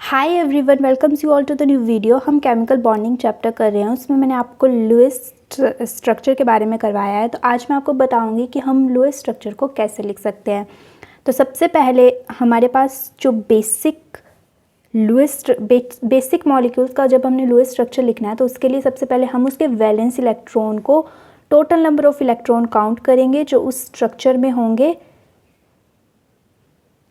Hi everyone, welcomes you all to the new video. हम chemical bonding chapter कर रहे हैं, उसमें मैंने आपको लुईस स्ट्रक्चर के बारे में करवाया है। तो आज मैं आपको बताऊंगी कि हम लुईस स्ट्रक्चर को कैसे लिख सकते हैं। तो सबसे पहले हमारे पास जो बेसिक मॉलिक्यूल्स का जब हमने लुईस स्ट्रक्चर लिखना है तो उसके लिए सबसे पहले हम उसके वैलेंस इलेक्ट्रॉन को total number of electron count करेंगे जो उस स्ट्रक्चर में होंगे,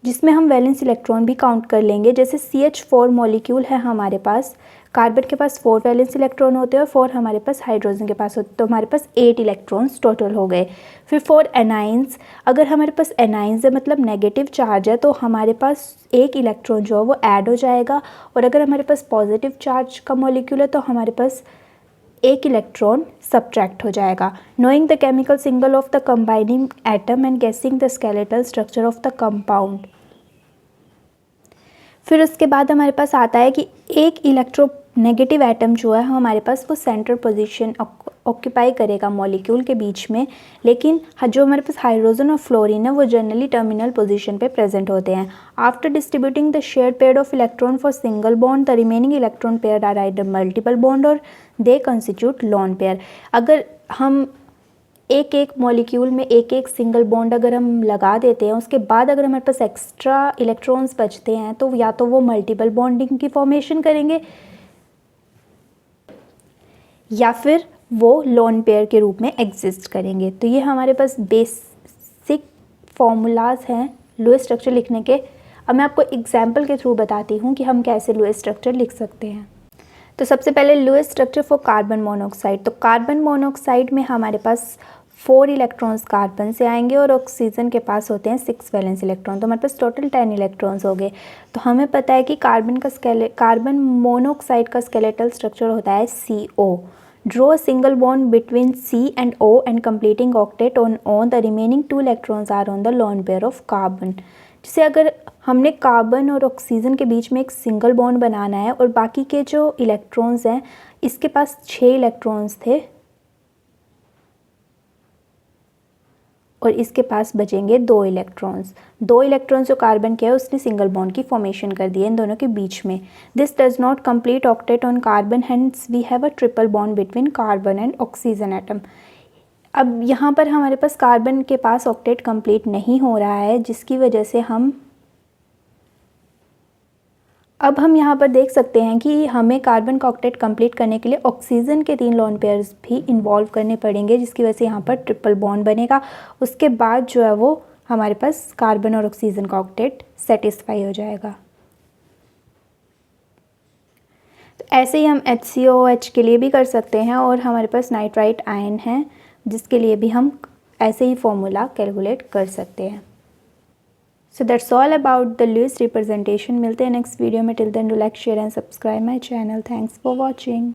जिसमें हम वैलेंस इलेक्ट्रॉन भी काउंट कर लेंगे। जैसे CH4 मॉलिक्यूल है हमारे पास, कार्बन के पास 4 वैलेंस इलेक्ट्रॉन होते हैं और 4 हमारे पास हाइड्रोजन के पास होते हैं, तो हमारे पास 8 इलेक्ट्रॉन्स टोटल हो गए। फिर 4 एनाइंस, अगर हमारे पास एनाइंस है मतलब नेगेटिव चार्ज है तो हमारे पास एक इलेक्ट्रॉन जो है वो ऐड हो जाएगा, और अगर हमारे पास पॉजिटिव चार्ज का मॉलिक्यूल है तो हमारे पास एक इलेक्ट्रॉन सब्ट्रैक्ट हो जाएगा। Knowing the chemical symbol of the combining atom and गेसिंग the skeletal structure of the compound. फिर उसके बाद हमारे पास आता है कि एक इलेक्ट्रोनेगेटिव एटम जो है हमारे पास वो सेंट्रल पोजीशन ऑक्यूपाई करेगा मॉलिक्यूल के बीच में, लेकिन जो हमारे पास हाइड्रोजन और फ्लोरीन है वो जनरली टर्मिनल पोजीशन पे प्रेजेंट होते हैं। After distributing the shared pair of electron for single bond, the remaining electron pair are either multiple bond और दे कंस्टिट्यूट लोन पेयर। अगर हम एक एक मॉलिक्यूल में एक एक सिंगल बॉन्ड अगर हम लगा देते हैं, उसके बाद अगर हमारे पास एक्स्ट्रा इलेक्ट्रॉन्स बचते हैं तो या तो वो मल्टीपल बॉन्डिंग की फॉर्मेशन करेंगे या फिर वो लोन पेयर के रूप में एग्जिस्ट करेंगे। तो ये हमारे पास बेसिक फॉर्मूलाज हैं लुईस स्ट्रक्चर लिखने के। अब मैं आपको एग्जाम्पल के थ्रू बताती हूँ कि हम कैसे लुईस स्ट्रक्चर लिख सकते हैं। तो सबसे पहले Lewis structure for carbon monoxide. तो कार्बन मोनोऑक्साइड में हमारे पास 4 इलेक्ट्रॉन्स कार्बन से आएंगे और ऑक्सीजन के पास होते हैं 6 वैलेंस इलेक्ट्रॉन, तो हमारे पास टोटल 10 इलेक्ट्रॉन्स हो गए। तो हमें पता है कि कार्बन मोनोऑक्साइड का स्केलेटल स्ट्रक्चर होता है CO। Draw a single bond between C and O and completing octet on O, the remaining 2 electrons are on the lone pair of carbon. जैसे अगर हमने कार्बन और ऑक्सीजन के बीच में एक सिंगल बॉन्ड बनाना है और बाकी के जो इलेक्ट्रॉन्स हैं, इसके पास 6 इलेक्ट्रॉन्स थे और इसके पास बचेंगे 2 इलेक्ट्रॉन्स। 2 इलेक्ट्रॉन्स जो कार्बन के है उसने सिंगल बॉन्ड की फॉर्मेशन कर दी है इन दोनों के बीच में। This does not complete octet on carbon, hence we have a triple bond between carbon and oxygen atom. अब यहाँ पर हमारे पास कार्बन के पास ऑक्टेट कंप्लीट नहीं हो रहा है, जिसकी वजह से हम यहाँ पर देख सकते हैं कि हमें कार्बन का ऑक्टेट कंप्लीट करने के लिए ऑक्सीजन के 3 लोन पेयर्स भी इन्वॉल्व करने पड़ेंगे, जिसकी वजह से यहाँ पर ट्रिपल बॉन्ड बनेगा। उसके बाद जो है वो हमारे पास कार्बन और ऑक्सीजन का ऑक्टेट सेटिस्फाई हो जाएगा। तो ऐसे ही हम HCOH के लिए भी कर सकते हैं, और हमारे पास नाइट्राइट आयन है जिसके लिए भी हम ऐसे ही फॉर्मूला कैलकुलेट कर सकते हैं। So that's all about the Lewis representation. मिलते हैं नेक्स्ट वीडियो में। Till then do like, share and subscribe my channel. Thanks for watching.